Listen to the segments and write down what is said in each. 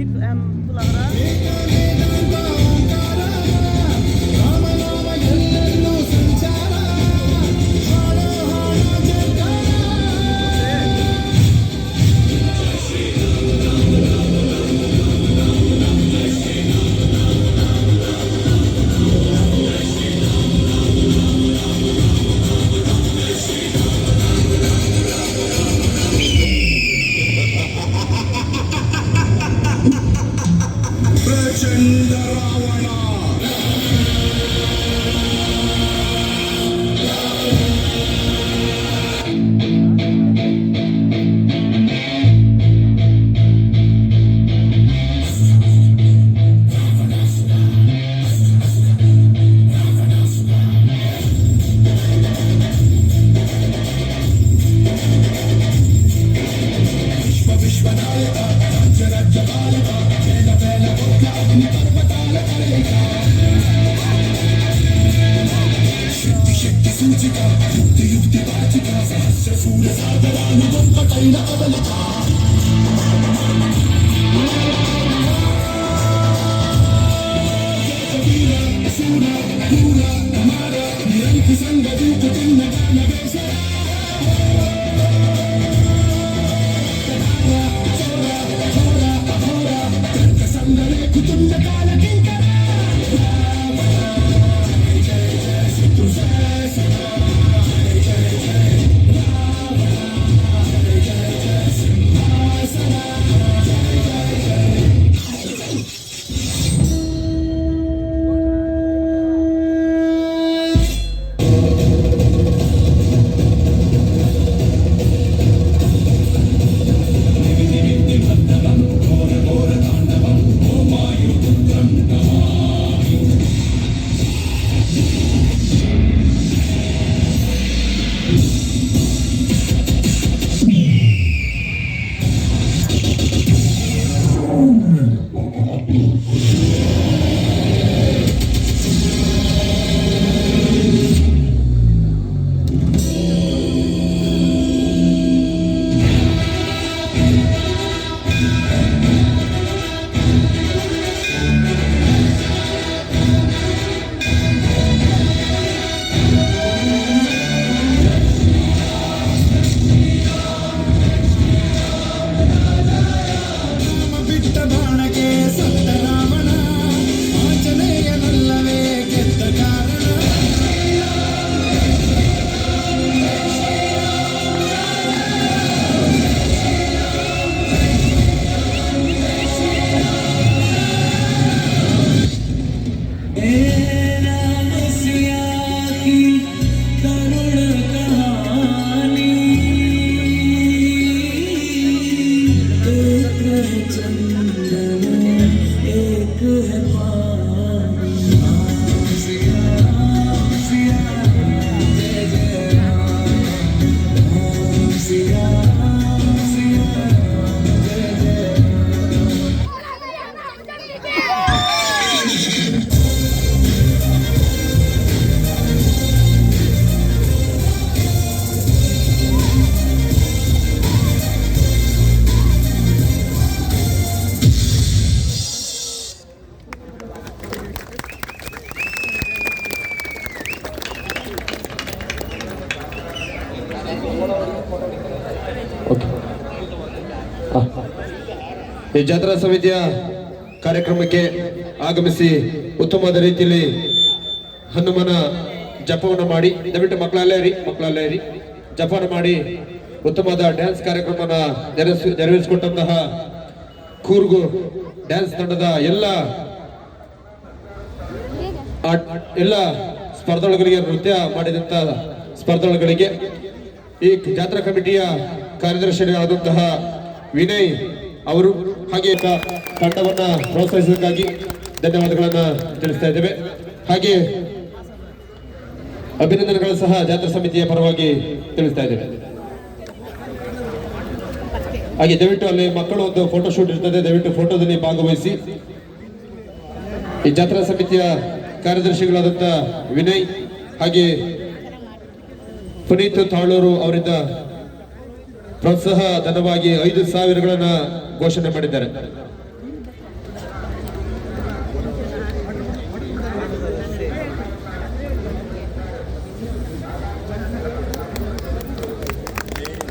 Philippe M. Poulara. ಈ ಜಾತ್ರಾ ಸಮಿತಿಯ ಕಾರ್ಯಕ್ರಮಕ್ಕೆ ಆಗಮಿಸಿ ಉತ್ತಮವಾದ ರೀತಿಯಲ್ಲಿ ಹನುಮನ ಜಪವನ್ನು ಮಾಡಿ ದಯವಿಟ್ಟು ಮಕ್ಕಳಲ್ಲೇ ಇರಿ ಜಪವನ್ನು ಮಾಡಿ ಉತ್ತಮವಾದ ಡ್ಯಾನ್ಸ್ ಕಾರ್ಯಕ್ರಮನ ನೆರವೇರಿಸಿಕೊಟ್ಟಂತಹ ಕೂರ್ಗು ಡ್ಯಾನ್ಸ್ ತಂಡದ ಎಲ್ಲ ಸ್ಪರ್ಧಾಳುಗಳಿಗೆ ನೃತ್ಯ ಮಾಡಿದಂತ ಸ್ಪರ್ಧಾಳುಗಳಿಗೆ ಈ ಜಾತ್ರಾ ಕಮಿಟಿಯ ಕಾರ್ಯದರ್ಶಿಯಾದಂತಹ ವಿನಯ್ ಅವರು ಹಾಗೆ ತಂಡವನ್ನ ಪ್ರೋತ್ಸಾಹಿಸೋದಕ್ಕಾಗಿ ಧನ್ಯವಾದಗಳನ್ನ ತಿಳಿಸ್ತಾ ಇದ್ದೇವೆ. ಹಾಗೆ ಅಭಿನಂದನೆಗಳು ಸಹ ಜಾತ್ರಾ ಸಮಿತಿಯ ಪರವಾಗಿ ತಿಳಿಸ್ತಾ ಇದ್ದೇವೆ. ಹಾಗೆ ದಯವಿಟ್ಟು ಅಲ್ಲಿ ಮಕ್ಕಳು ಒಂದು ಫೋಟೋ ಶೂಟ್ ಇರ್ತದೆ, ದಯವಿಟ್ಟು ಫೋಟೋದಲ್ಲಿ ಭಾಗವಹಿಸಿ. ಈ ಜಾತ್ರಾ ಸಮಿತಿಯ ಕಾರ್ಯದರ್ಶಿಗಳಾದಂತ ವಿನಯ್ ಹಾಗೆ ಪುನೀತ್ ತಾಳೂರು ಅವರಿಂದ ಪ್ರೋತ್ಸಾಹ ಧನವಾಗಿ 5,000 ಘೋಷಣೆ ಮಾಡಿದ್ದಾರೆ.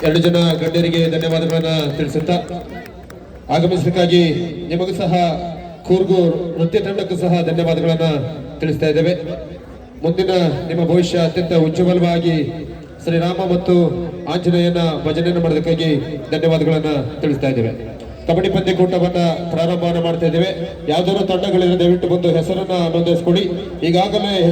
ಎರಡು ಜನ ಗಣ್ಯರಿಗೆ ಧನ್ಯವಾದಗಳನ್ನ ತಿಳಿಸುತ್ತಾ ಆಗಮಿಸಲಿಕ್ಕಾಗಿ ನಿಮಗೂ ಸಹ ಕೂರ್ಗು ನೃತ್ಯ ತಂಡಕ್ಕೂ ಸಹ ಧನ್ಯವಾದಗಳನ್ನ ತಿಳಿಸ್ತಾ ಇದ್ದೇವೆ. ಮುಂದಿನ ನಿಮ್ಮ ಭವಿಷ್ಯ ಅತ್ಯಂತ ಉಜ್ವಲವಾಗಿ ಶ್ರೀರಾಮ ಮತ್ತು ಆಂಜನೇಯನ ಭಜನೆಯನ್ನು ಮಾಡೋದಕ್ಕಾಗಿ ಧನ್ಯವಾದಗಳನ್ನ ತಿಳಿಸ್ತಾ ಇದ್ದೇವೆ. ಕಬಡ್ಡಿ ಪಂದ್ಯಕೂಟವನ್ನ ಪ್ರಾರಂಭ ಮಾಡ್ತಾ ಇದ್ದೇವೆ. ಯಾವ್ದಾದ್ರು ತಂಡಗಳಿದ್ರೆ ದಯವಿಟ್ಟು ಬಂದು ಹೆಸರನ್ನ ನೋಂದಾಯಿಸಿಕೊಳ್ಳಿ. ಈಗಾಗಲೇ